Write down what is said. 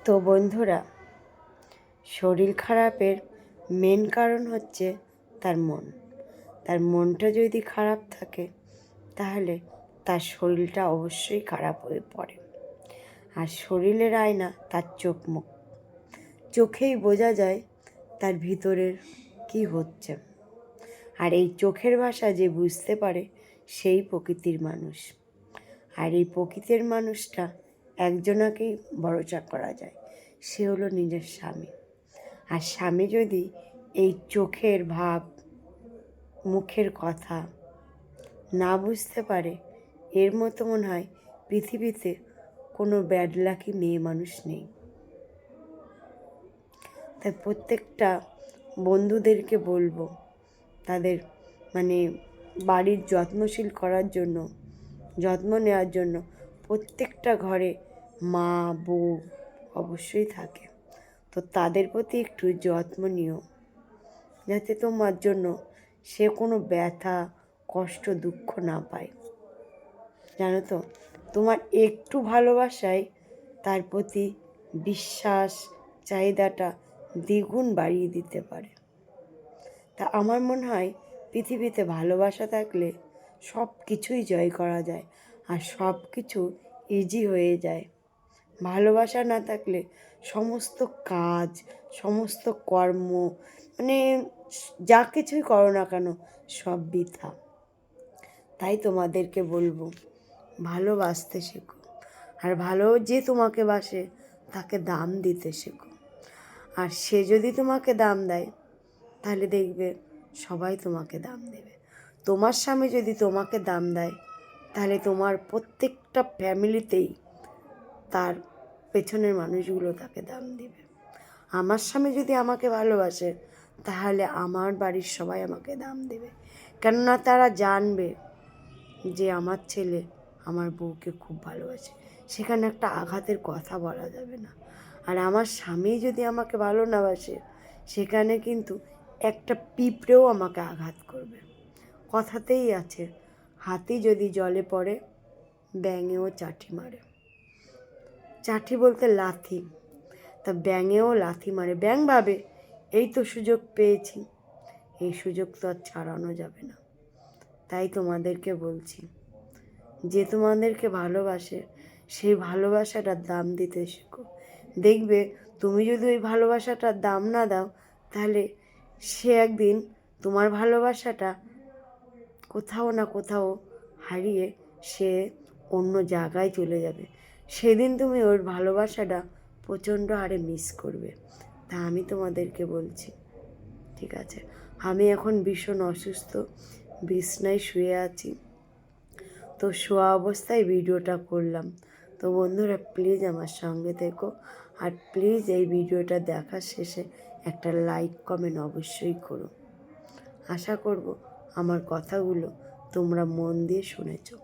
তো বন্ধুরা, শরীর খারাপের মেন কারণ হচ্ছে তার মনটা যদি খারাপ থাকে তাহলে তার শরীরটা অবশ্যই খারাপ হয়ে পড়ে। আর শরীরের আয়না তার চোখ মুখ, চোখেই বোঝা যায় তার ভিতরের কি হচ্ছে। আর এই চোখের ভাষা যে বুঝতে পারে সেই প্রকৃতির মানুষ। আর এই প্রকৃতির মানুষটা একজনাকেই ভরসা করা যায়, সে হলো নিজের স্বামী। আর স্বামী যদি এই চোখের ভাব, মুখের কথা না বুঝতে পারে, এর মতো মনে হয় পৃথিবীতে কোনো ব্যাড লাকি মেয়ে মানুষ নেই। তাই প্রত্যেকটা বন্ধুদেরকে বলবো তাদের বাড়ির যত্নশীল করার জন্য, যত্ন নেওয়ার জন্য। প্রত্যেকটা ঘরে মা বউ অবশ্যই থাকে, তো তাদের প্রতি একটু যত্ন নিও, যাতে তোমার জন্য সে কোনো ব্যথা, কষ্ট, দুঃখ না পায়। জানো তো, তোমার একটু ভালোবাসায় তার প্রতি বিশ্বাস, চাহিদাটা দ্বিগুণ বাড়িয়ে দিতে পারে। তা আমার মনে হয় পৃথিবীতে ভালোবাসা থাকলে সব কিছুই জয় করা যায়, আর সব কিছু ইজি হয়ে যায়। ভালোবাসা না থাকলে সমস্ত কাজ, সমস্ত কর্ম, যা কিছুই করো না কেন সব বৃথা। তাই তোমাদেরকে বলবো, ভালোবাসতে শেখো। আর ভালো যে তোমাকে বাসে তাকে দাম দিতে শেখো। আর সে যদি তোমাকে দাম দেয় তাহলে দেখবে সবাই তোমাকে দাম দেবে। তোমার স্বামী যদি তোমাকে দাম দেয় তাহলে তোমার প্রত্যেকটা ফ্যামিলিতেই তার পেছনের মানুষগুলো তাকে দাম দিবে। আমার স্বামী যদি আমাকে ভালোবাসে তাহলে আমার বাড়ির সবাই আমাকে দাম দেবে, কেননা তারা জানবে যে আমার ছেলে আমার বউকে খুব ভালোবাসে। সেখানে একটা আঘাতের কথা বলা যাবে না। আর আমার স্বামী যদি আমাকে ভালো না বাসে, সেখানে কিন্তু একটা পিঁপড়েও আমাকে আঘাত করবে। কথাতেই আছে, হাতি যদি জলে পড়ে ব্যাঙেও চাটি মারে। চাটি বলতে লাথি, তা ব্যাঙেও লাথি মারে। ব্যাঙ ভাবে এই তো সুযোগ পেয়েছি, এই সুযোগ তো আর ছাড়ানো যাবে না। তাই তোমাদেরকে বলছি, যে তোমাদেরকে ভালোবাসে সেই ভালোবাসাটার দাম দিতে শেখো। দেখবে তুমি যদি ওই ভালোবাসাটার দাম না দাও তাহলে সে একদিন তোমার ভালোবাসাটা কোথাও না কোথাও হারিয়ে সে অন্য জায়গায় চলে যাবে। সেদিন তুমি ওর ভালোবাসাটা প্রচণ্ড হারে মিস করবে। তা আমি তোমাদেরকে বলছি, ঠিক আছে, আমি এখন ভীষণ অসুস্থ, বিছনায় শুয়ে আছি। তো শোয়া অবস্থায় ভিডিওটা করলাম। তো বন্ধুরা, প্লিজ আমার সঙ্গে থেকো, আর প্লিজ এই ভিডিওটা দেখার শেষে একটা লাইক কমেন্ট অবশ্যই করো। আশা করব আমার কথাগুলো তোমরা মন দিয়ে শুনেছো।